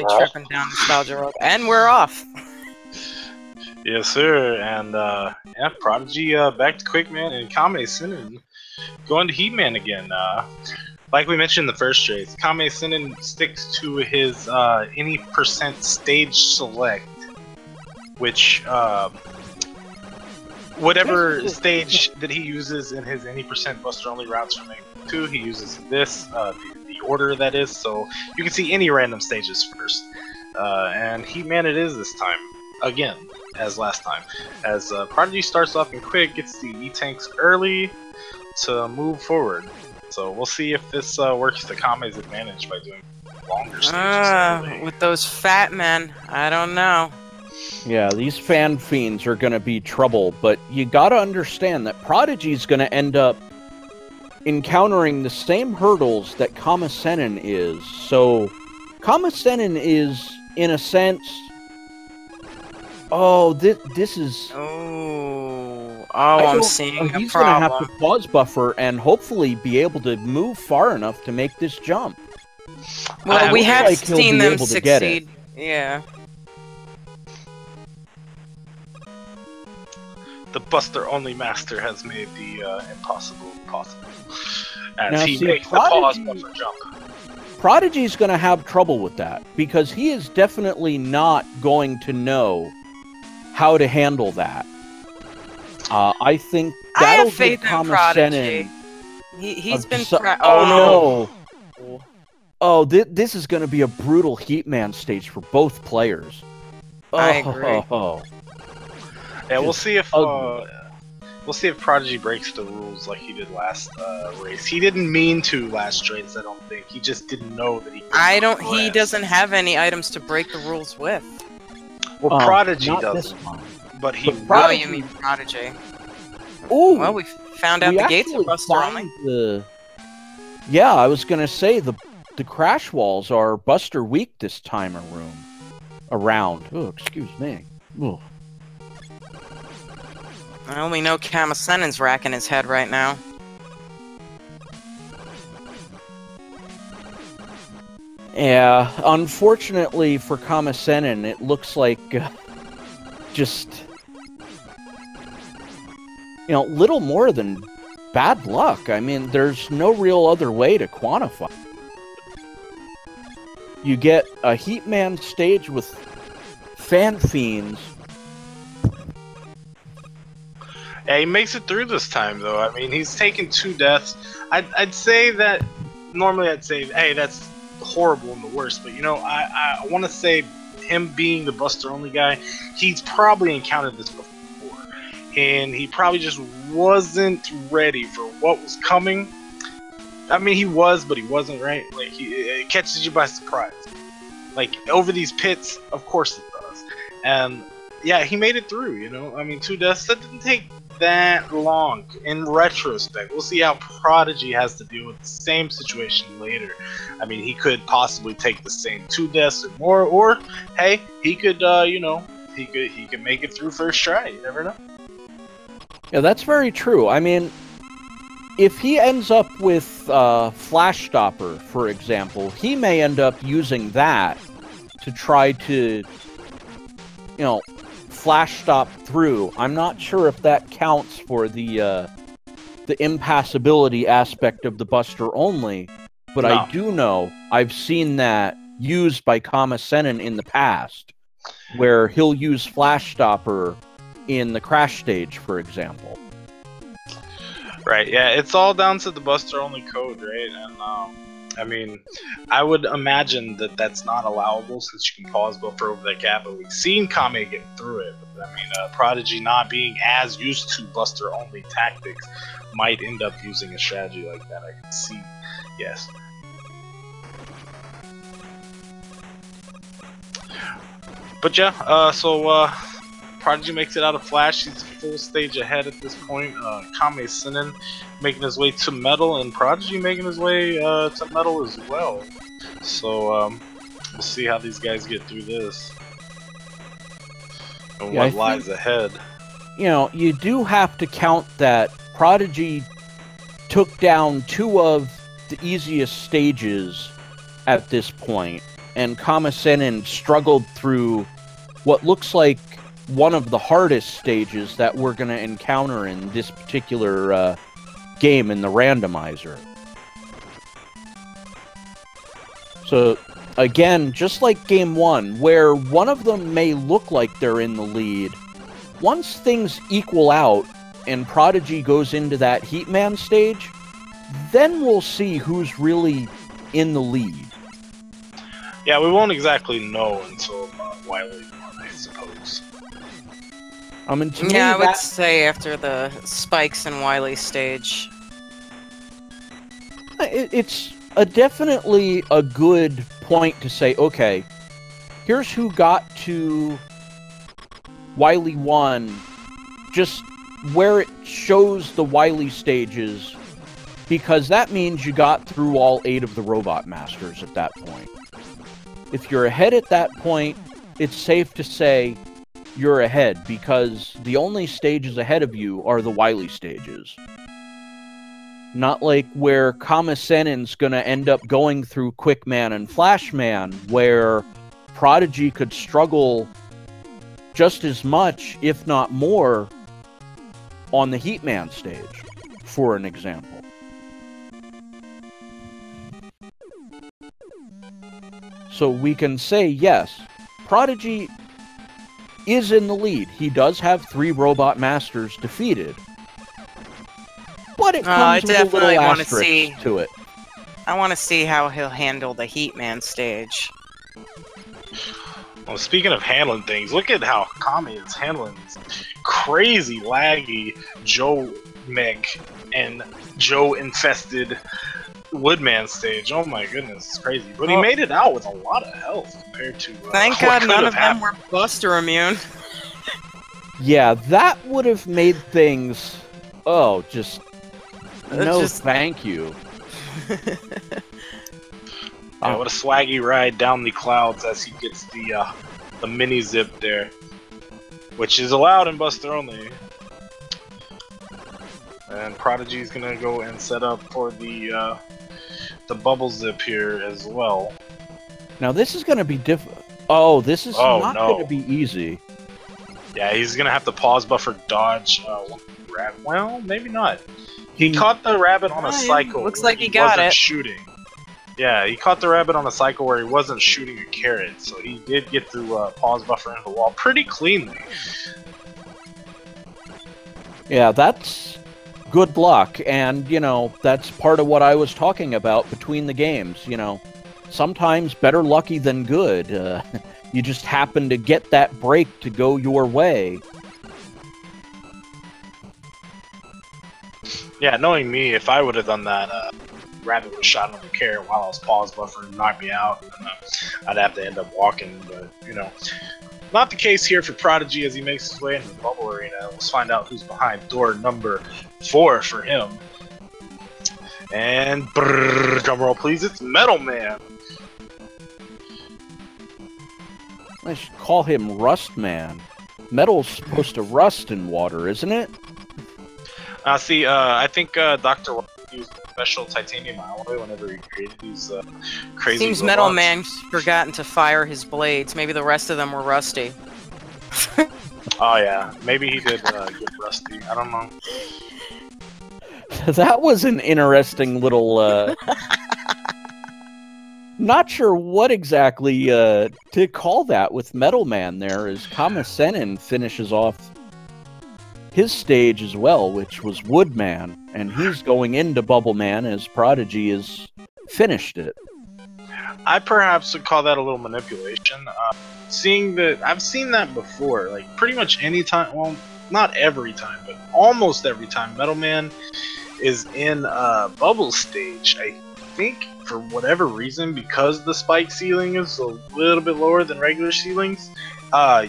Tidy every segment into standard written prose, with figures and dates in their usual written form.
really tripping down nostalgia road, and we're off. Yes, sir. And yeah, Prodigy back to Quickman and kammesennin going to Heatman again. Like we mentioned in the first race, kammesennin sticks to his any percent stage select, which whatever stage that he uses in his any percent Buster only routes from Gm2, he uses this the order that is. So you can see any random stages first. And Heatman it is this time again. As last time, as Prodigy starts off in quick, gets the E-tanks early to move forward. So we'll see if this works to Kame's advantage by doing longer stages. With those fat men, I don't know. Yeah, these fan fiends are going to be trouble, but you got to understand that Prodigy's going to end up encountering the same hurdles that kammesennin is. So kammesennin is, in a sense... Oh, this is... I'm seeing a problem. He's going to have to pause buffer and hopefully be able to move far enough to make this jump. Well, we have seen them succeed. Yeah. The Buster-only master has made the impossible possible. As now, he makes the pause buffer jump. Prodigy's going to have trouble with that, because he is definitely not going to know how to handle that. I think that'll give kammesennin. He's been. Oh no! Oh, this is going to be a brutal Heatman stage for both players. I agree. Yeah, we'll see if Prodigy breaks the rules like he did last race. He didn't mean to last race, I don't think. He just didn't know that he. He doesn't have any items to break the rules with. Well, Prodigy doesn't, but he. Oh, you mean Prodigy? Ooh. Well, we found out the gates are Buster only. Yeah, I was gonna say the crash walls are Buster weak this time around. Oh, excuse me. Ooh. Well, we know kammesennin's racking his head right now. Yeah, unfortunately for kammesennin, it looks like just, little more than bad luck. I mean, there's no real other way to quantify. You get a Heatman stage with fan fiends. Yeah, he makes it through this time, though. I mean, he's taken 2 deaths. I'd say that, normally I'd say, hey, that's horrible and the worst, but I want to say him being the Buster only guy, he's probably encountered this before, and he probably just wasn't ready for what was coming. I mean, he was, but he wasn't, right? Like, it catches you by surprise. Like, over these pits, of course it does. And yeah, he made it through, I mean, 2 deaths, that didn't take that long. In retrospect, we'll see how Prodigy has to deal with the same situation later. I mean, he could possibly take the same 2 deaths or more, or hey, he could he could make it through first try. You never know. Yeah, that's very true. I mean, if he ends up with Flash Stopper, for example, he may end up using that to try to flash stop through. I'm not sure if that counts for the impassibility aspect of the Buster only, but no. I do know I've seen that used by kammesennin in the past, where he'll use flash stopper in the crash stage, for example. Right, yeah, it's all down to the Buster only code, right? And I mean, I would imagine that that's not allowable since you can pause buffer over that gap, but we've seen Kame get through it. But, I mean, Prodigy not being as used to Buster only tactics might end up using a strategy like that. I can see, yes. But yeah, so Prodigy makes it out of Flash. He's full stage ahead at this point. kammesennin making his way to Metal, and Prodigy making his way to Metal as well. So we'll see how these guys get through this and what lies ahead. You do have to count that Prodigy took down 2 of the easiest stages at this point. and kammesennin struggled through what looks like one of the hardest stages that we're going to encounter in this particular game in the randomizer. So, again, just like Game 1, where one of them may look like they're in the lead, once things equal out and Prodigy goes into that Heatman stage, then we'll see who's really in the lead. Yeah, we won't exactly know until Wily, I suppose. I would say after the Spikes and Wily stage. It's definitely a good point to say, okay, here's who got to Wily 1, just where it shows the Wily stages, because that means you got through all 8 of the Robot Masters at that point. If you're ahead at that point, it's safe to say you're ahead, because the only stages ahead of you are the Wily stages. Not like where kammesennin's gonna end up going through Quickman and Flashman, where Prodigy could struggle just as much, if not more, on the Heatman stage, for an example. So we can say, yes, Prodigy is in the lead. He does have 3 Robot Masters defeated. But it comes with a little asterisk to it. I want to see how he'll handle the Heatman stage. Well, speaking of handling things, look at how Kami is handling this crazy laggy Joe mech and Joe infested Woodman stage. Oh my goodness, it's crazy. But he made it out with a lot of health compared to. Thank God none of them were Buster immune. Yeah, that would have made things. Oh, just. No, thank you. Yeah, what a swaggy ride down the clouds as he gets the mini zip there, which is allowed in Buster only. And Prodigy's gonna go and set up for the bubble zip here as well. Now this is gonna be Oh, this is not gonna be easy. Yeah, he's gonna have to pause buffer dodge. Well, maybe not. He caught the rabbit on a cycle. Looks like he got it. Shooting. Yeah, he caught the rabbit on a cycle where he wasn't shooting a carrot, so he did get to pause buffer into the wall pretty cleanly. Yeah, that's good luck, and, you know, that's part of what I was talking about between the games, you know. Sometimes better lucky than good. You just happen to get that break to go your way. Yeah, knowing me, if I would have done that, rabbit was shot on the carrot while I was pause buffering and knocked me out, and, I'd have to end up walking, but, you know. Not the case here for Prodigy as he makes his way into the bubble arena. Let's find out who's behind door number 4 for him. And, drumroll please, it's Metal Man! I should call him Rust Man. Metal's supposed to rust in water, isn't it? See, I think Dr. used special titanium alloy whenever he created these crazy Seems robots. Metal Man's forgotten to fire his blades. Maybe the rest of them were rusty. Oh yeah, maybe he did get rusty. I don't know. That was an interesting little... Not sure what exactly to call that with Metal Man there, as kammesennin finishes off his stage as well, which was Woodman, and he's going into Bubble Man as Prodigy has finished it. I perhaps would call that a little manipulation. Seeing that, I've seen that before, like pretty much any time, well, not every time, but almost every time Metal Man is in Bubble stage. I think for whatever reason, because the spike ceiling is a little bit lower than regular ceilings,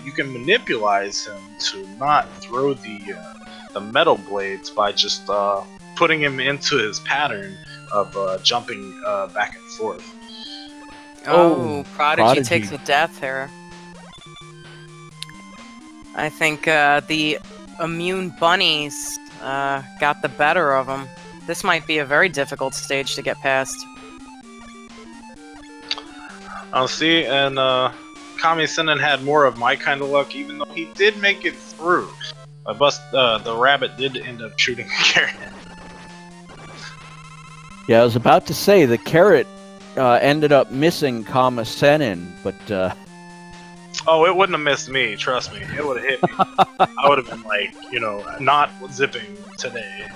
you can manipulate him to not throw the metal blades by just putting him into his pattern of jumping back and forth. Oh, Prodigy takes a death here. I think the immune bunnies got the better of him. This might be a very difficult stage to get past. I'll see, and kammesennin had more of my kind of luck, even though he did make it through. The rabbit did end up shooting a carrot. Yeah, I was about to say the carrot ended up missing kammesennin, but oh, it wouldn't have missed me. Trust me, it would have hit me. I would have been like, you know, not zipping today.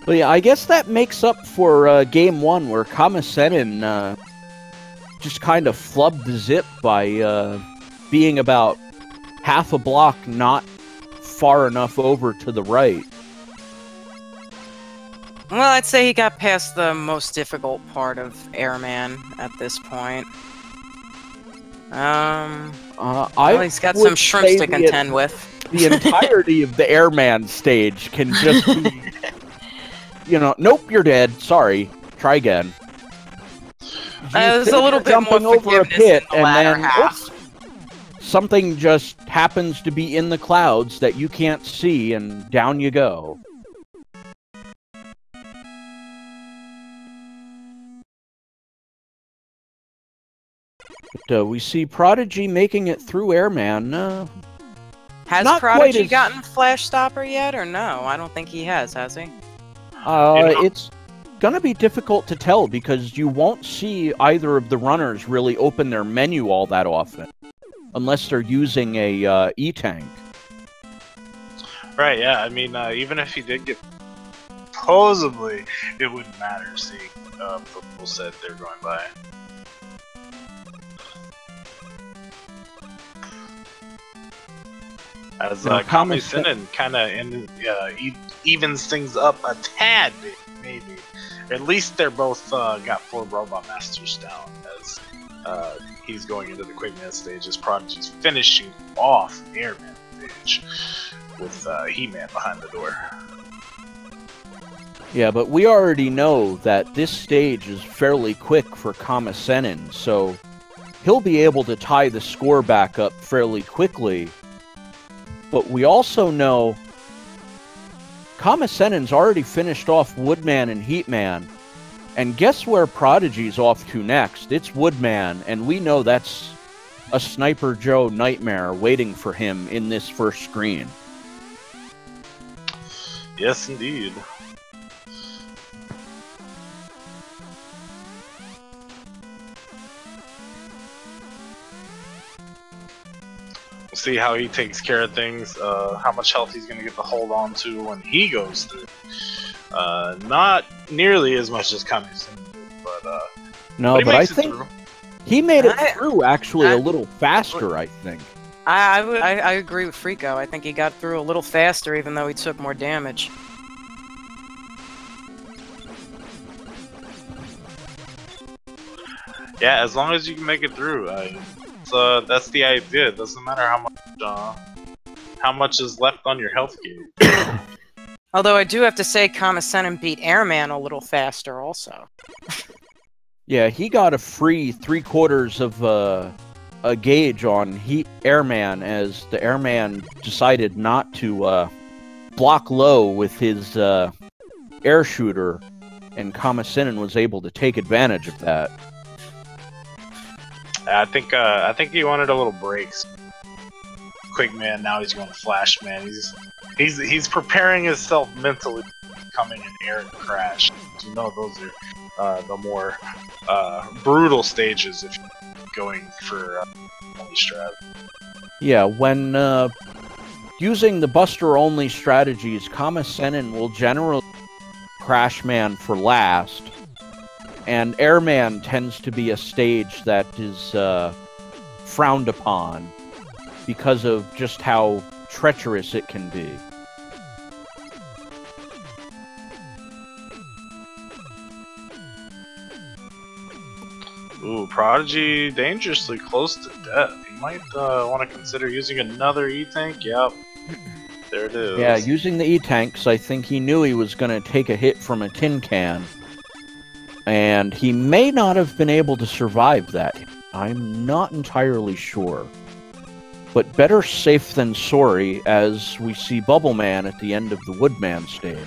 Well, yeah, I guess that makes up for game one, where kammesennin just kind of flubbed the zip by being about half a block not far enough over to the right. Well, I'd say he got past the most difficult part of Airman at this point. Well, he's got some shrimps to contend with. The entirety of the Airman stage can just be... You know, nope, you're dead. Sorry. Try again. There's a little bit more jumping over a forgiveness pit, in the and latter then half. oops, something just happens to be in the clouds that you can't see, and down you go. But we see Prodigy making it through Airman. Has not Prodigy quite as- gotten Flash Stopper yet, or no? I don't think he has he? It's gonna be difficult to tell because you won't see either of the runners really open their menu all that often, unless they're using a E-tank. Right, yeah, I mean, even if he did get... Supposedly, it wouldn't matter, seeing the full set they're going by. As kammesennin kind of evens things up a tad bit, maybe. At least they're both got 4 Robot Masters down, as he's going into the Quickman stage, as Prodigy's finishing off Airman stage with He-Man behind the door. Yeah, but we already know that this stage is fairly quick for kammesennin, so he'll be able to tie the score back up fairly quickly. But we also know kammesennin's already finished off Woodman and Heatman. And guess where Prodigy's off to next? It's Woodman, and we know that's a Sniper Joe nightmare waiting for him in this first screen. Yes, indeed. We'll see how he takes care of things, how much health he's going to get to hold on to when he goes through. Not nearly as much as kammesennin did, but no, but I think through. He made it through actually a little faster, I think. I agree with Frico. I think he got through a little faster, even though he took more damage. Yeah, as long as you can make it through. That's the idea. It doesn't matter how much is left on your health gauge. Although I do have to say, kammesennin beat Airman a little faster, also. Yeah, he got a free 3/4 of a gauge on Airman, as the Airman decided not to block low with his air shooter, and kammesennin was able to take advantage of that. I think he wanted a little break. Quickman, now he's going to Flashman. He's preparing himself mentally, coming in air and crash. You know, those are the more brutal stages if you're going for only strat. Yeah, when using the Buster only strategies, kammesennin will generally crash man for last. And Airman tends to be a stage that is frowned upon because of just how treacherous it can be. Ooh, Prodigy dangerously close to death. He might want to consider using another E-Tank. Yep. There it is. Yeah, using the E-Tanks, I think he knew he was going to take a hit from a tin can. And he may not have been able to survive that. I'm not entirely sure. But better safe than sorry, as we see Bubble Man at the end of the Woodman stage.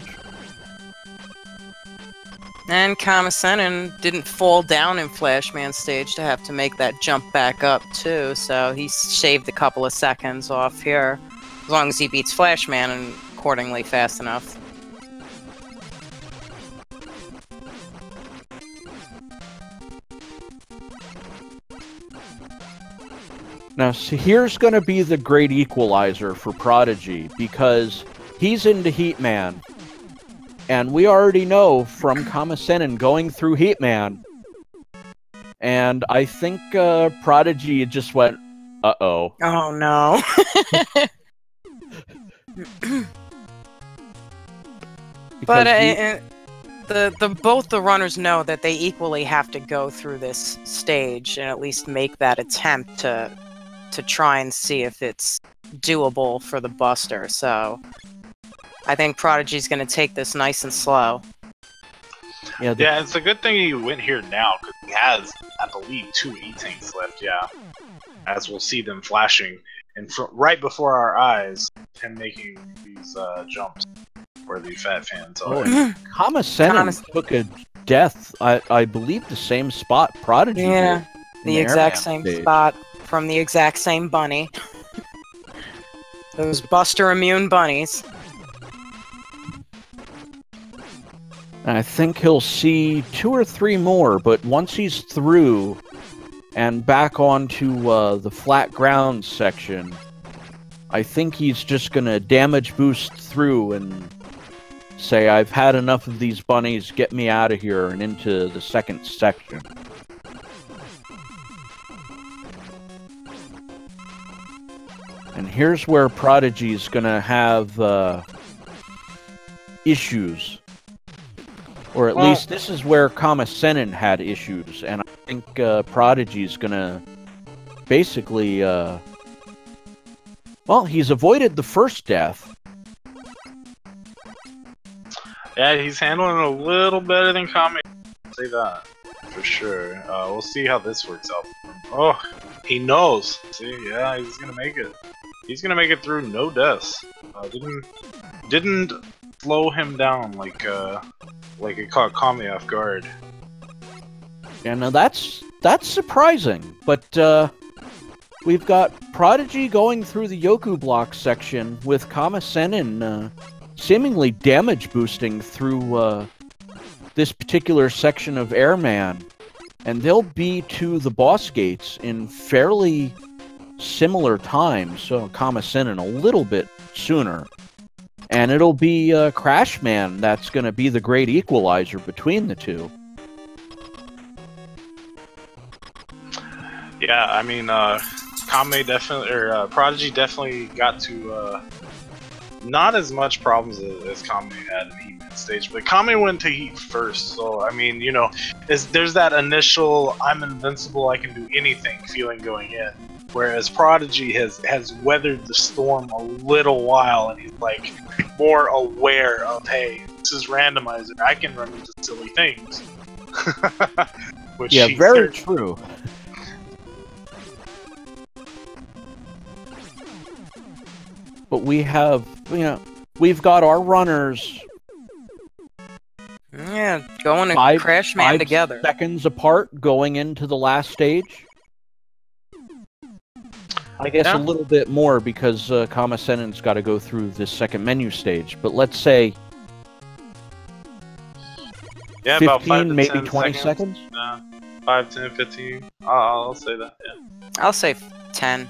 And kammesennin didn't fall down in Flashman stage to have to make that jump back up too, so he shaved a couple of seconds off here. As long as he beats Flashman and accordingly fast enough. Now, see, here's going to be the great equalizer for Prodigy, because he's into Heatman. And we already know from kammesennin going through Heatman. And I think Prodigy just went, uh-oh. Oh, no. But both the runners know that they equally have to go through this stage and at least make that attempt to try and see if it's doable for the Buster. So I think Prodigy's going to take this nice and slow. Yeah, it's a good thing he went here now, because he has, I believe, 2 E-Tanks left, yeah. As we'll see them flashing right before our eyes and making these jumps where the fat fans are. kammesennin took a death, I believe, the same spot Prodigy did. The exact same spot from the exact same bunny. Those Buster immune bunnies. I think he'll see 2 or 3 more, but once he's through and back onto the flat ground section, I think he's just gonna damage boost through and say, I've had enough of these bunnies, get me out of here, and into the second section. And here's where Prodigy's gonna have issues. Or at least this is where kammesennin had issues, and I think Prodigy's gonna basically, well, he's avoided the first death. Yeah, he's handling it a little better than Kame. I'll say that, for sure. We'll see how this works out for him. Oh, he knows. See, yeah, he's gonna make it. He's gonna make it through no deaths. Didn't slow him down like it caught Kame off guard. Yeah, now that's surprising, but we've got Prodigy going through the Yoku block section with kammesennin seemingly damage boosting through this particular section of Airman, and they'll be to the boss gates in fairly similar time, so kammesennin a little bit sooner. And it'll be Crashman that's going to be the great equalizer between the two. Yeah, I mean, Kame definitely, or Prodigy definitely got to not as much problems as Kame had in Heatman stage, but Kame went to Heat first, so I mean, you know, there's that initial I'm invincible, I can do anything feeling going in. Whereas Prodigy has weathered the storm a little while, and he's like more aware of, hey, this is Randomizer, I can run into silly things. Which yeah, very true. But we have, you know, we've got our runners. Yeah, going to Crashman together. 5 seconds apart going into the last stage. I guess a little bit more because kammesennin's got to go through this second menu stage. But let's say 15, about 5 to maybe 10 20 seconds? 5, 10, 15. I'll say that, yeah. I'll say 10.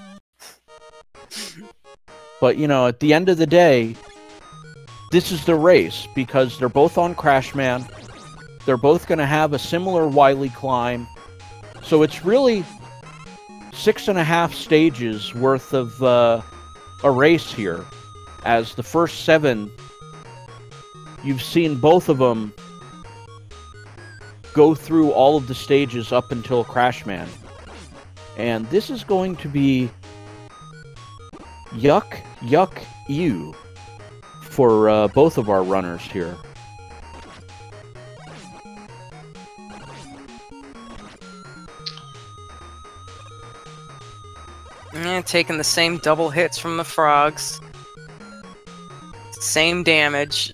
But, you know, at the end of the day, this is the race because they're both on Crashman. They're both going to have a similar Wily climb. So it's really 6.5 stages worth of a race here. As the first 7, you've seen both of them go through all of the stages up until Crashman. And this is going to be yuck, ew for both of our runners here. Yeah, taking the same double hits from the frogs. Same damage.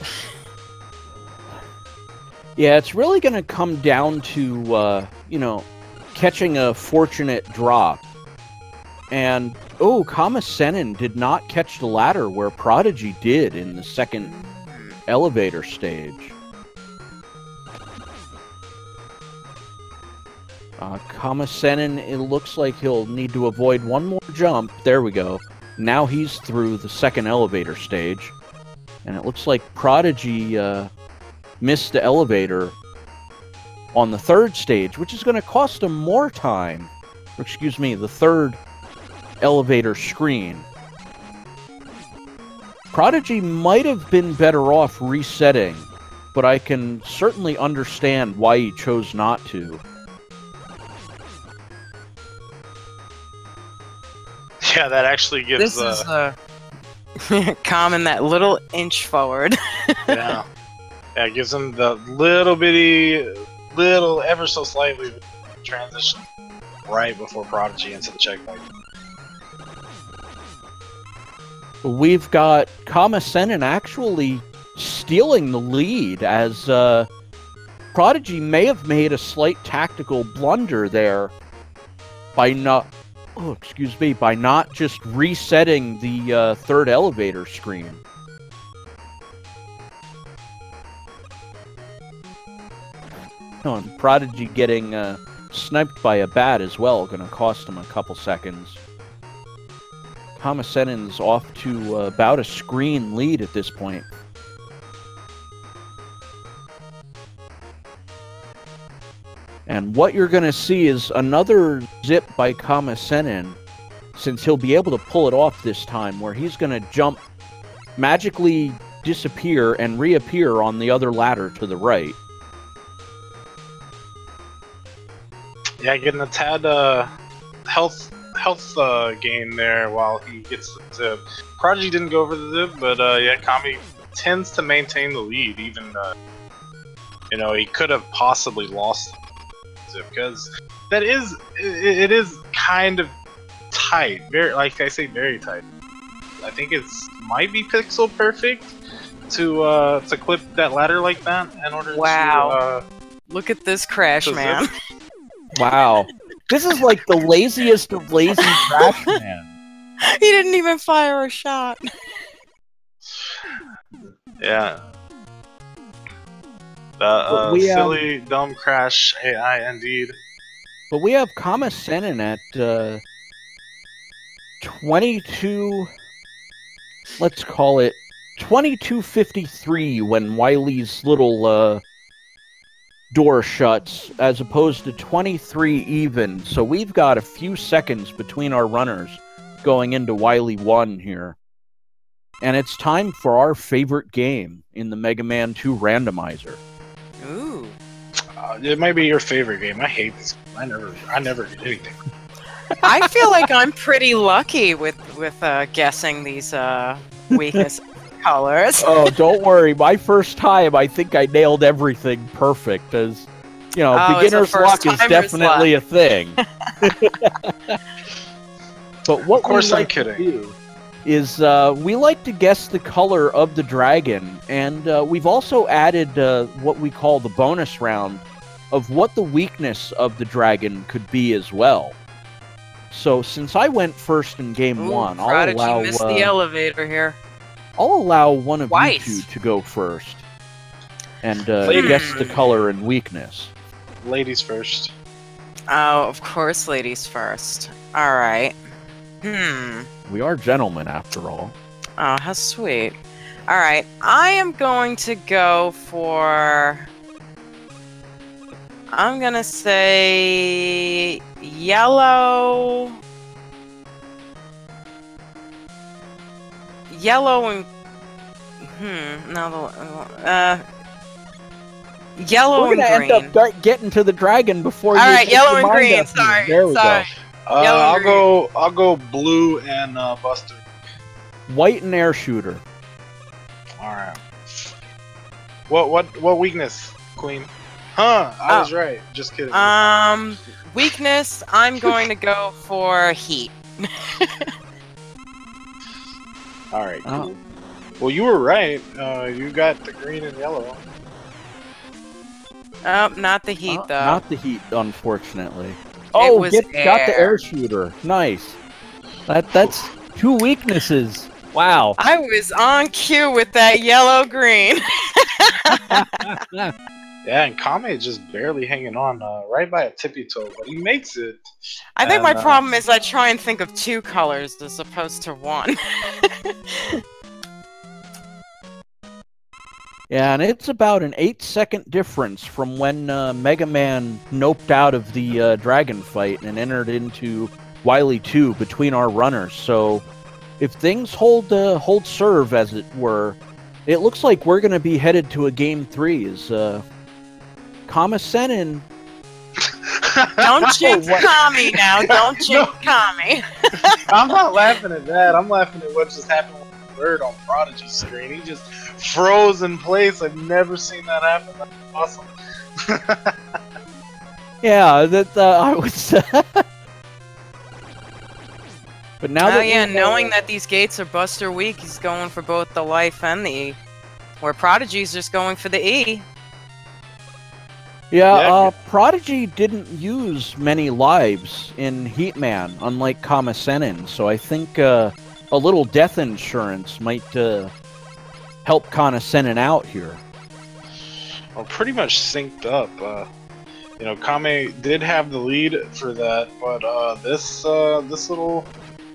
Yeah, it's really going to come down to, you know, catching a fortunate drop. And, oh, kammesennin did not catch the ladder where Prodigy did in the second elevator stage. kammesennin, it looks like he'll need to avoid one more jump. There we go. Now he's through the second elevator stage. And it looks like Prodigy missed the elevator on the third stage, which is going to cost him more time. Or, excuse me, the third elevator screen. Prodigy might have been better off resetting, but I can certainly understand why he chose not to. Yeah, that actually gives... This is Common that little inch forward. Yeah. Yeah, it gives him the little bitty, ever so slightly transition right before Prodigy into the checkpoint. We've got kammesennin actually stealing the lead, as Prodigy may have made a slight tactical blunder there by not... Oh, excuse me, by not just resetting the third elevator screen. Oh, and Prodigy getting sniped by a bat as well, gonna cost him a couple seconds. kammesennin's off to about a screen lead at this point. And what you're going to see is another zip by kammesennin, since he'll be able to pull it off this time, where he's going to jump, magically disappear, and reappear on the other ladder to the right. Yeah, getting a tad health gain there while he gets the zip. Prodigy didn't go over the zip, but yeah, Kami tends to maintain the lead, even you know, he could have possibly lost the zip, because that is it is kind of tight, very, like I say, very tight. I think it's might be pixel perfect to clip that ladder like that in order to look at this crash, man. Wow. This is like the laziest of lazy crash, man. He didn't even fire a shot. Yeah. Silly, dumb crash AI indeed. But we have kammesennin at 22... Let's call it 22:53 when Wiley's little door shuts, as opposed to 23 even. So we've got a few seconds between our runners going into Wily 1 here. And it's time for our favorite game in the Mega Man 2 Randomizer. Ooh. It might be your favorite game. I hate this game. I never did anything. I feel like I'm pretty lucky with guessing these weakness colors. Oh, don't worry. My first time, I think I nailed everything perfect. As you know, beginner's luck is definitely a thing. But what we like to do is we like to guess the color of the dragon, and we've also added what we call the bonus round of what the weakness of the dragon could be as well. So since I went first in game 1, I'll allow missed the elevator here. I'll allow one of you two to go first and guess the color and weakness. Ladies first. Oh, of course, ladies first. All right. We are gentlemen, after all. Oh, how sweet. All right, I am going to go for... I'm gonna say yellow. Yellow and yellow and green. We're gonna end up getting to the dragon before. All right, yellow and green. Sorry, there we go. I'll go blue and Buster. White and air shooter. All right. What weakness, Queen? Huh? I was right. Just kidding. Weakness. I'm going to go for heat. All right. Cool. Well, you were right. You got the green and yellow. Oh, not the heat, though. Not the heat, unfortunately. Oh, got the air shooter. Nice. That's 2 weaknesses. Wow. I was on cue with that yellow-green. Yeah, and Kame is just barely hanging on right by a tippy toe, but he makes it. I think my problem is I try and think of 2 colors as opposed to 1. Yeah, and it's about an 8-second difference from when Mega Man noped out of the dragon fight and entered into Wily 2 between our runners. So if things hold serve, as it were, it looks like we're going to be headed to a Game 3 as kammesennin. Don't jinx Kami now. Don't jinx Kami. I'm not laughing at that. I'm laughing at what just happened with the bird on Prodigy's screen. He just froze in place. I've never seen that happen. That's awesome. Yeah, that I was. But now knowing that these gates are Buster weak, he's going for both the life and the E. Where Prodigy's just going for the E. Yeah, Prodigy didn't use many lives in Heatman, unlike kammesennin, so I think a little death insurance might help kammesennin out here. Well, pretty much synced up. You know, Kame did have the lead for that, but this little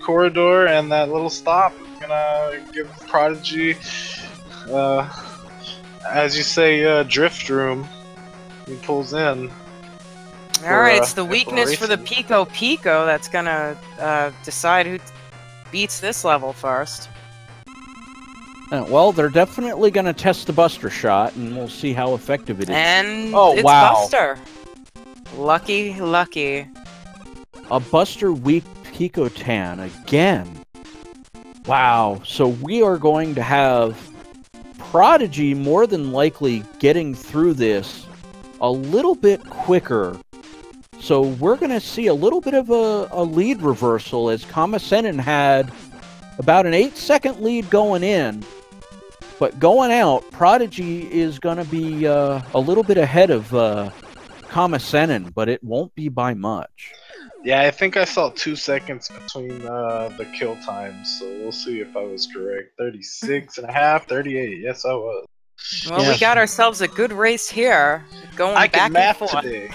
corridor and that little stop is gonna give Prodigy, as you say, drift room. He pulls in. Alright, it's the weakness for the Pico Pico that's gonna decide who beats this level first. Well, they're definitely gonna test the Buster shot, and we'll see how effective it is. And it's Buster. Lucky. A Buster weak Picotan again. Wow, so we are going to have Prodigy more than likely getting through this a little bit quicker. So we're going to see a little bit of a lead reversal, as kammesennin had about an 8-second lead going in. But going out, Prodigy is going to be a little bit ahead of kammesennin, but it won't be by much. Yeah, I think I saw 2 seconds between the kill times, so we'll see if I was correct. 36 and a half, 38. Yes, I was. Well, we got ourselves a good race here. Going I back can math and forth. today.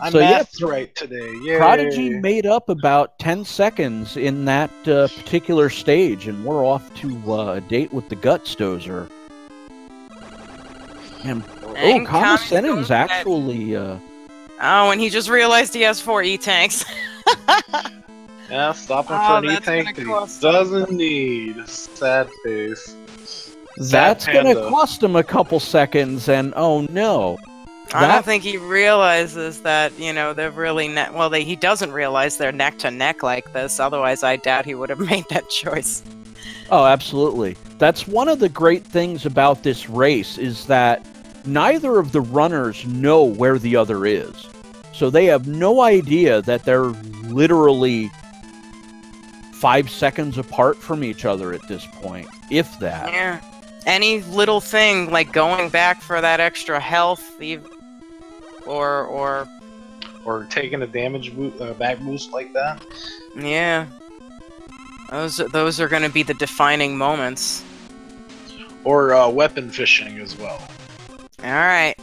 I'm math right today. Yay. Prodigy made up about 10 seconds in that particular stage, and we're off to a date with the Guts Dozer. And kammesennin's actually. Oh, and he just realized he has 4 E-tanks. Yeah, stopping for an E-tank that he doesn't need. Sad face. That's gonna cost him a couple seconds, and oh no. I don't think he realizes that, you know, they're really he doesn't realize they're neck to neck like this, otherwise I doubt he would have made that choice. Oh, absolutely. That's one of the great things about this race, is that neither of the runners know where the other is. So they have no idea that they're literally 5 seconds apart from each other at this point, if that. Yeah. Any little thing, like going back for that extra health, or taking a damage back boost like that. Yeah. Those are going to be the defining moments. Or weapon fishing as well. Alright.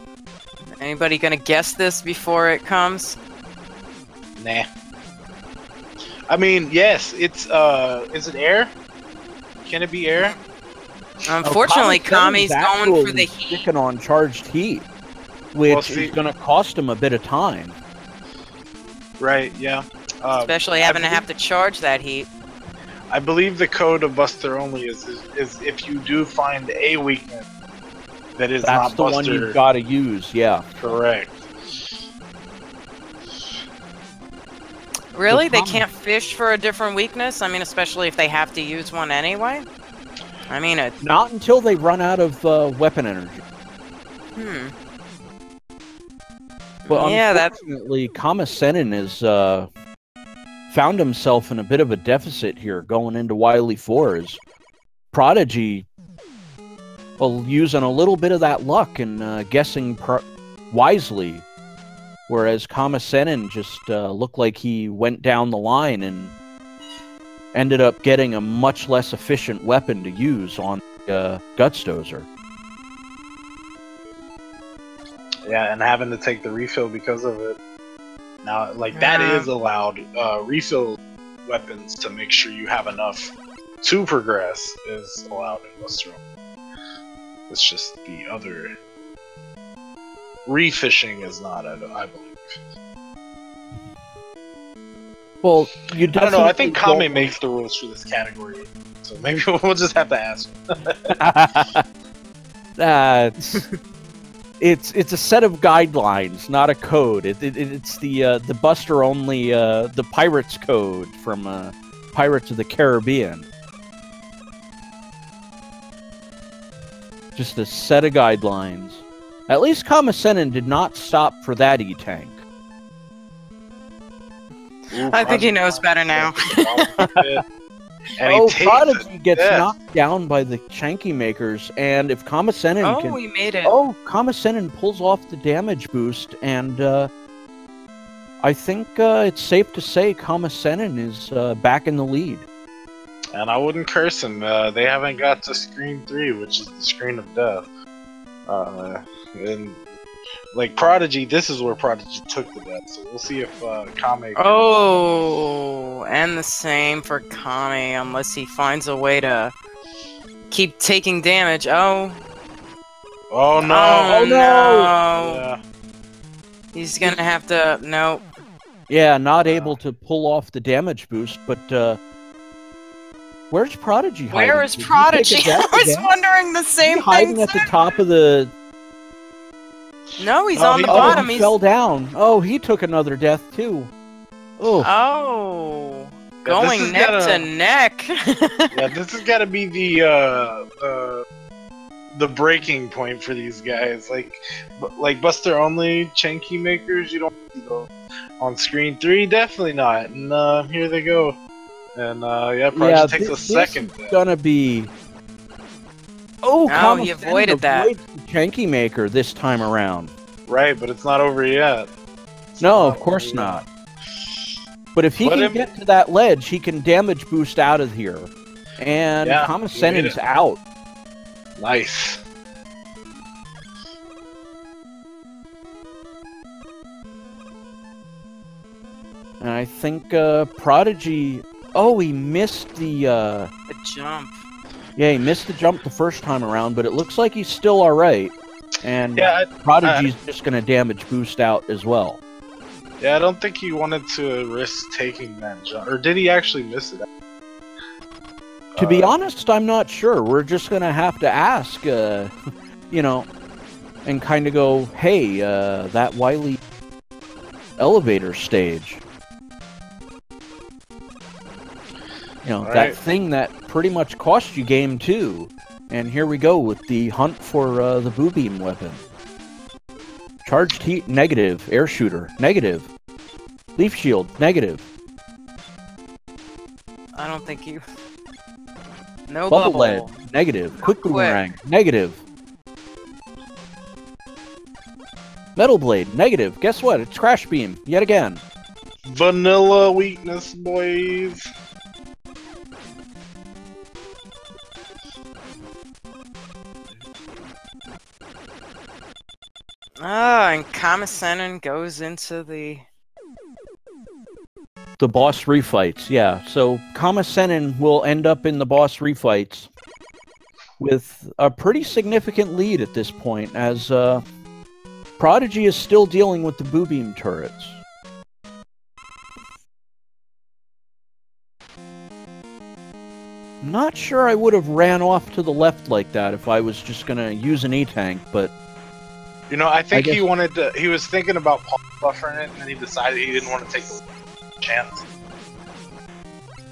Anybody gonna guess this before it comes? Nah. I mean, yes, it's, is it air? Can it be air? Unfortunately, Kami's going for the heat. Sticking on charged heat, which is gonna cost him a bit of time. Right, yeah. Especially having to charge that heat. I believe the code of Buster only is if you do find a weakness that is not Buster. That's the one you've got to use, yeah. Correct. Really? They can't fish for a different weakness? I mean, especially if they have to use one anyway? I mean, not until they run out of weapon energy. But yeah, unfortunately, kammesennin has found himself in a bit of a deficit here going into Wily 4's. Prodigy well, using a little bit of that luck and guessing wisely, whereas kammesennin just looked like he went down the line and ended up getting a much less efficient weapon to use on Gutstozer. Yeah, and having to take the refill because of it. Now, like, that is allowed. Refill weapons to make sure you have enough to progress is allowed in Buster. It's just the other... Refishing is not, I believe. Well, you definitely... I don't know, I think Kame makes the rules for this category. So maybe we'll just have to ask him. It's a set of guidelines, not a code. It's the Buster only the Pirates code from Pirates of the Caribbean. Just a set of guidelines. At least kammesennin did not stop for that E-Tank. I think he knows better now. And Prodigy gets knocked down by the Chanky Makers, and if kammesennin he made it. Oh, kammesennin pulls off the damage boost, and I think it's safe to say kammesennin is back in the lead. And I wouldn't curse him. They haven't got to screen 3, which is the screen of death. And like Prodigy, this is where Prodigy took the death. So we'll see if Kame. Oh, and the same for Kame, unless he finds a way to keep taking damage. Oh. Oh no! Oh no! Yeah. He's gonna have to. Nope. Yeah, not able to pull off the damage boost, but where's Prodigy hiding? Where is Prodigy? I was wondering the same thing. Hiding at the top of the... No, he's on the bottom. He fell down. Oh, he took another death, too. Oh. Oh. Going neck to neck. Yeah, this has got to be the breaking point for these guys. Like Buster only Chanky Makers, you don't see those on screen 3. Definitely not. And here they go. And Prodigy takes a second. It's gonna be. Oh, he avoided that. The Chanky Maker this time around. Right, but it's not over yet. No, of course not. But if he can get to that ledge, he can damage boost out of here. And kammesennin's out. Nice. And I think Prodigy... Oh, he missed the jump. Yeah, he missed the jump the first time around, but it looks like he's still alright. And Prodigy's just going to damage boost out as well. Yeah, I don't think he wanted to risk taking that jump. Or did he actually miss it? To be honest, I'm not sure. We're just going to have to ask, you know, and kind of go, hey, that Wily elevator stage. You know, that thing that pretty much cost you Gm2. And here we go with the hunt for the boo beam weapon. Charged heat, negative. Air shooter, negative. Leaf shield, negative. I don't think you... No bubble lead, negative. Quick boomerang, negative. Metal blade, negative. Guess what? It's crash beam, yet again. Vanilla weakness, boys. And kammesennin goes into the boss refights, yeah. So kammesennin will end up in the boss refights with a pretty significant lead at this point, as Prodigy is still dealing with the boo beam turrets. Not sure I would have ran off to the left like that if I was just gonna use an E-Tank, but... You know, I think he wanted to... He was thinking about buffering it, and then he decided he didn't want to take the chance.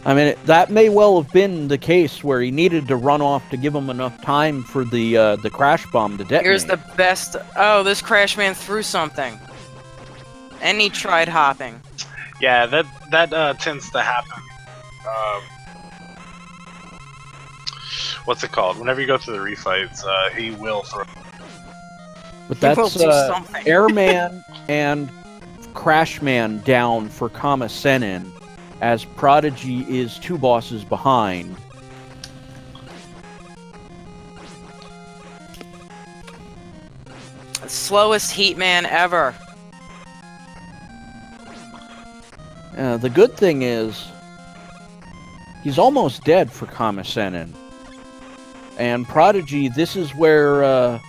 I mean, that may well have been the case where he needed to run off to give him enough time for the crash bomb to detonate. Here's the best... Oh, this crash man threw something. And he tried hopping. Yeah, that tends to happen. what's it called? Whenever you go through the refights, he will throw. But that's Airman and Crashman down for kammesennin, as Prodigy is 2 bosses behind. Slowest Heatman ever. The good thing is, he's almost dead for kammesennin. And Prodigy, this is where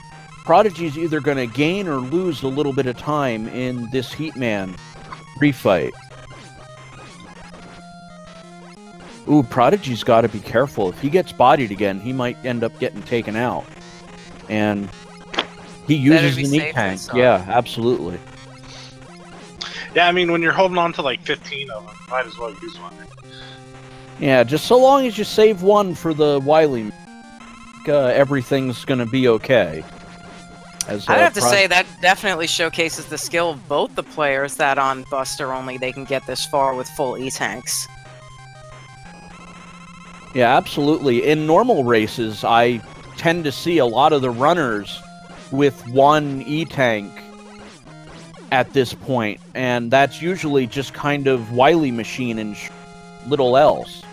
Prodigy's either going to gain or lose a little bit of time in this Heatman refight. Ooh, Prodigy's got to be careful. If he gets bodied again, he might end up getting taken out. And he uses the knee tank. Yeah, absolutely. Yeah, I mean, when you're holding on to like 15 of them, might as well use one. Yeah, just so long as you save one for the Wily, everything's going to be okay. I'd have to say that definitely showcases the skill of both the players, that on Buster only they can get this far with full E-tanks. Yeah, absolutely. In normal races, I tend to see a lot of the runners with one E-tank at this point, and that's usually just kind of Wily Machine and little else.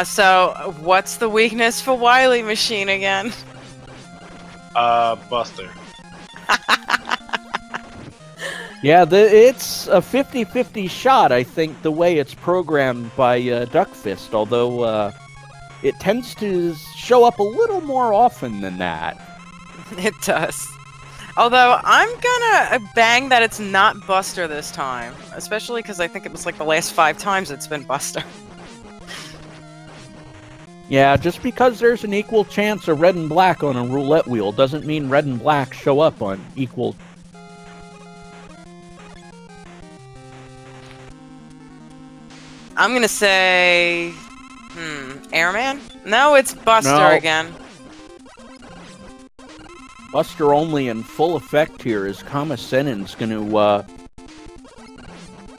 So what's the weakness for Wily Machine again? Buster. Yeah, it's a 50-50 shot, I think, the way it's programmed by Duckfist, although it tends to show up a little more often than that. It does. Although, I'm gonna bang that it's not Buster this time. Especially because I think it was like the last 5 times it's been Buster. Yeah, just because there's an equal chance of red and black on a roulette wheel doesn't mean red and black show up on equal... I'm gonna say... Airman? No, it's Buster again. Buster only in full effect here, as kammesennin's going to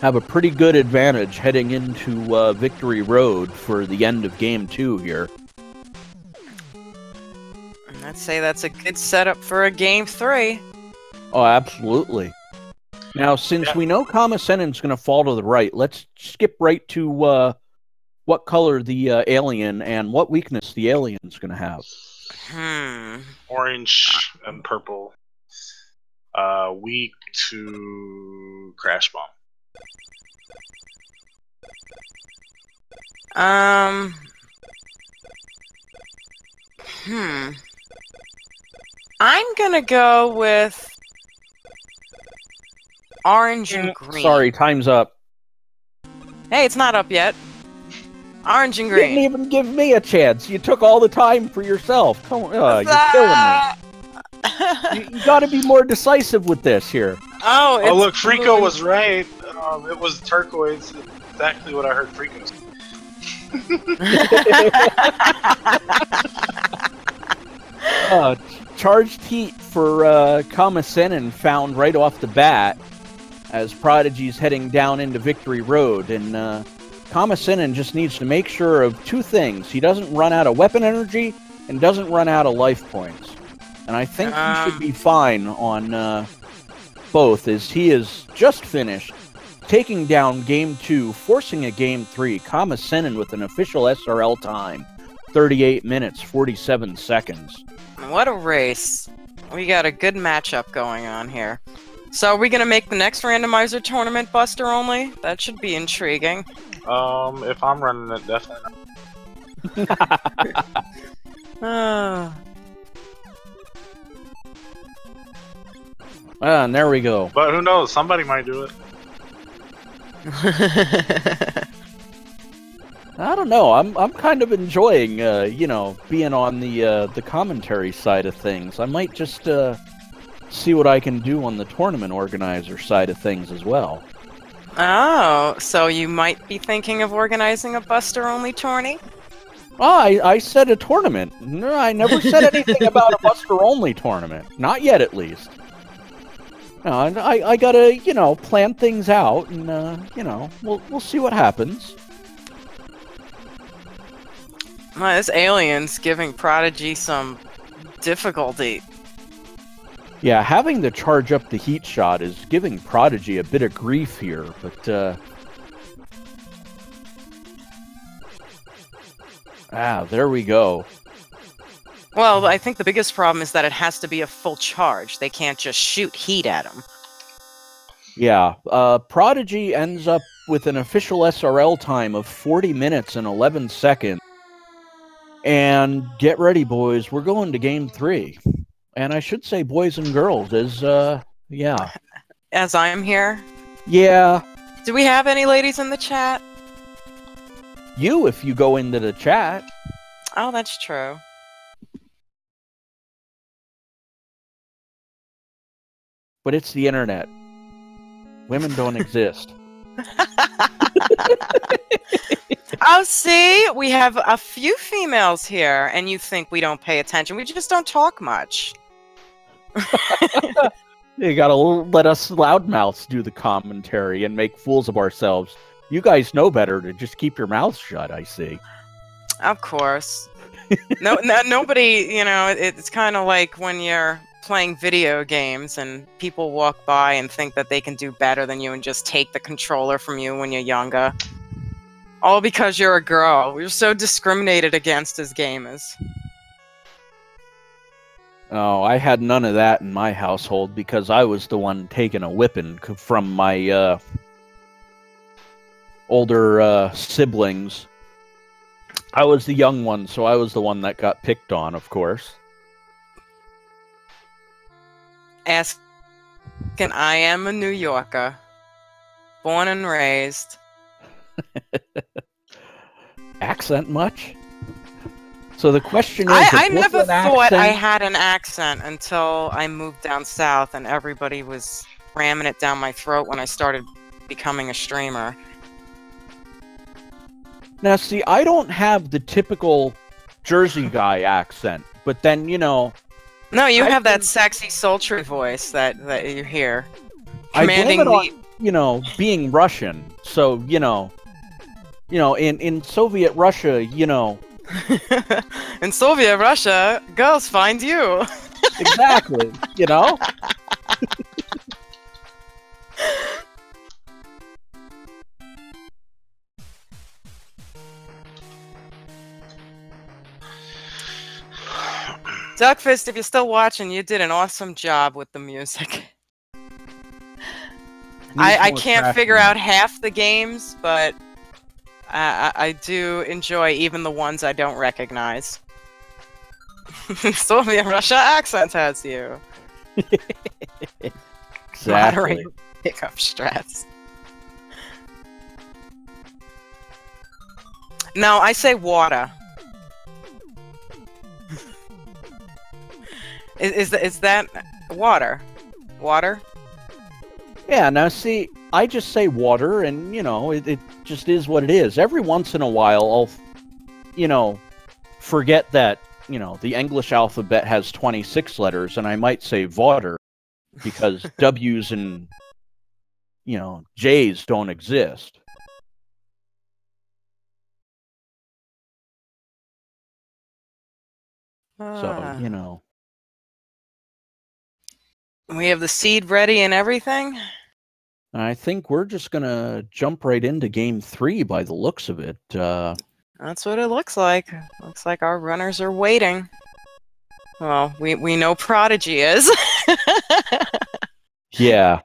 have a pretty good advantage heading into Victory Road for the end of Game 2 here. I'd say that's a good setup for a Game 3. Oh, absolutely. Now, since we know kammesennin's going to fall to the right, let's skip right to what color the alien and what weakness the alien's going to have. Orange and purple. Weak to Crash Bomb. I'm gonna go with orange and green. Sorry, time's up. Hey, it's not up yet. Orange and green. You didn't even give me a chance. You took all the time for yourself. Come on, you're killing me. You gotta be more decisive with this here. Oh, look, Frico was right. It was turquoise. Exactly what I heard Frico say. Charged heat for kammesennin found right off the bat as Prodigy's heading down into Victory Road, and kammesennin just needs to make sure of 2 things. He doesn't run out of weapon energy and doesn't run out of life points. And I think he should be fine on both, as he is just finished taking down Game 2, forcing a Game 3. kammesennin with an official SRL time, 38 minutes, 47 seconds. What a race. We got a good matchup going on here. So are we going to make the next randomizer tournament Buster only? That should be intriguing. If I'm running it, definitely not. And there we go. But who knows? Somebody might do it. I don't know. I'm kind of enjoying, being on the commentary side of things. I might just see what I can do on the tournament organizer side of things as well. Oh, so you might be thinking of organizing a Buster-only tourney? Oh, I said a tournament. No, I never said anything about a Buster-only tournament. Not yet, at least. No, I gotta, plan things out, and, we'll see what happens. Well, this alien's giving Prodigy some difficulty. Yeah, having to charge up the heat shot is giving Prodigy a bit of grief here, but, there we go. Well, I think the biggest problem is that it has to be a full charge. They can't just shoot heat at him. Yeah, Prodigy ends up with an official SRL time of 40 minutes and 11 seconds. And get ready, boys, we're going to Game 3. And I should say boys and girls, as, yeah. As I'm here? Yeah. Do we have any ladies in the chat? You, if you go into the chat. Oh, that's true. But it's the internet. Women don't exist. Oh, see? We have a few females here, and you think we don't pay attention. We just don't talk much. You gotta let us loudmouths do the commentary and make fools of ourselves. You guys know better to just keep your mouths shut, I see. Of course. Nobody, you know, it's kind of like when you're playing video games and people walk by and think that they can do better than you and just take the controller from you when you're younger. All because you're a girl. We're so discriminated against as gamers. Oh, I had none of that in my household because I was the one taking a whipping from my older siblings. I was the young one, so I was the one that got picked on, of course. And I am a New Yorker. Born and raised. Accent much? So the question is... I never thought I had an accent until I moved down south and everybody was ramming it down my throat when I started becoming a streamer. Now, see, I don't have the typical Jersey guy accent, but then, you know... No, you have that sexy, sultry voice that you hear. Commanding I blame it on, you know, being Russian. So, you know, in Soviet Russia, you know... In Soviet Russia, girls find you. Exactly, you know? Duckfist, if you're still watching, you did an awesome job with the music. I can't figure out half the games, but I do enjoy even the ones I don't recognize. Soviet Russia accent has you. Exactly. Moderate pickup stress. No, I say water. Is that water? Water? Yeah, now see, I just say water, and, you know, it just is what it is. Every once in a while, I'll, you know, forget that, you know, the English alphabet has 26 letters, and I might say water, because W's and, you know, J's don't exist. So, you know. We have the seed ready and everything? I think we're just going to jump right into Game 3 by the looks of it. That's what it looks like. Looks like our runners are waiting. Well, we know Prodigy is. Yeah.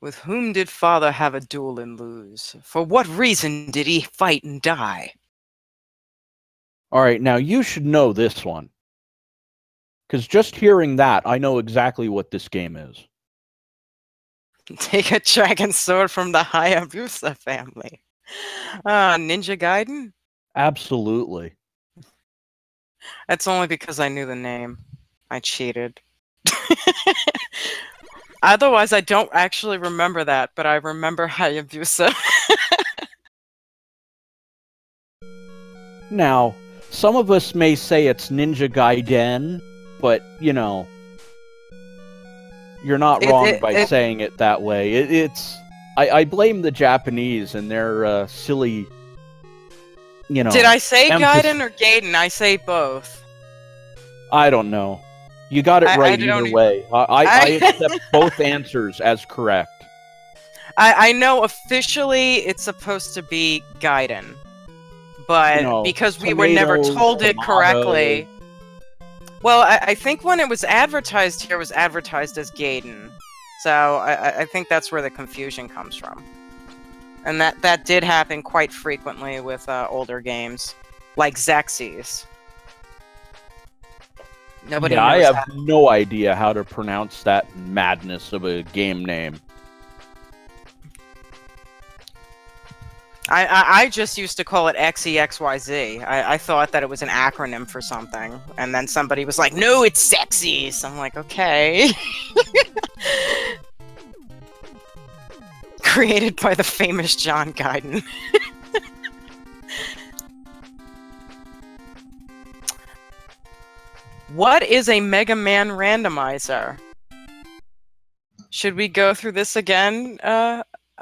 With whom did father have a duel and lose? For what reason did he fight and die? All right, now you should know this one. Because just hearing that, I know exactly what this game is. Take a dragon sword from the Hayabusa family. Ninja Gaiden? Absolutely. That's only because I knew the name. I cheated. Otherwise, I don't actually remember that, but I remember Hayabusa. Now, some of us may say it's Ninja Gaiden, but, you know, you're not wrong by saying it that way. I blame the Japanese and their silly, you know... Did I say Gaiden or Gaiden? I say both. I don't know. You got it right either way. I accept both answers as correct. I know officially it's supposed to be Gaiden, but you know, because we were never told it correctly. Well, I think when it was advertised here, it was advertised as Gaiden. So I think that's where the confusion comes from. And that did happen quite frequently with older games, like Xerxes. Nobody knows I have no idea how to pronounce that madness of a game name. I just used to call it XEXYZ. I thought that it was an acronym for something. And then somebody was like, no, it's Xerxes. I'm like, okay. Created by the famous John Gaiden. What is a Mega Man randomizer? Should we go through this again,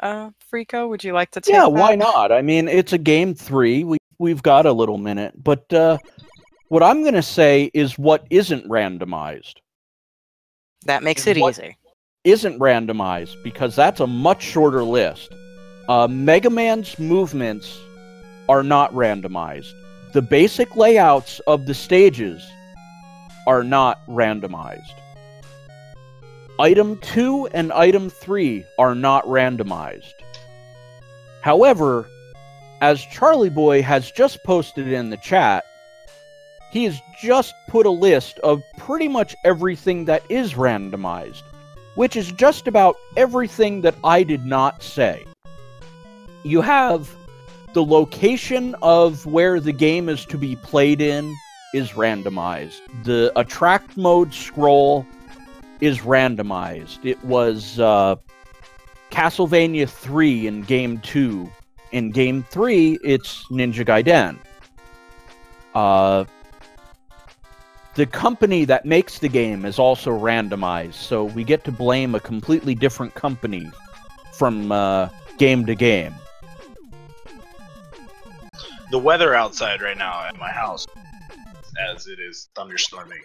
Frico? Would you like to take that? Why not? I mean, it's a game 3. We've got a little minute. But what I'm going to say is what isn't randomized. That makes it easy. Isn't randomized, because that's a much shorter list. Mega Man's movements are not randomized. The basic layouts of the stages are not randomized. Item 2 and Item 3 are not randomized. However, as Charlie Boy has just posted in the chat, he has just put a list of pretty much everything that is randomized, which is just about everything that I did not say. You have the location of where the game is to be played in is randomized. The attract mode scroll is randomized. It was Castlevania 3 in Game 2. In Game 3, it's Ninja Gaiden. The company that makes the game is also randomized, so we get to blame a completely different company from game to game. The weather outside right now at my house, as it is thunderstorming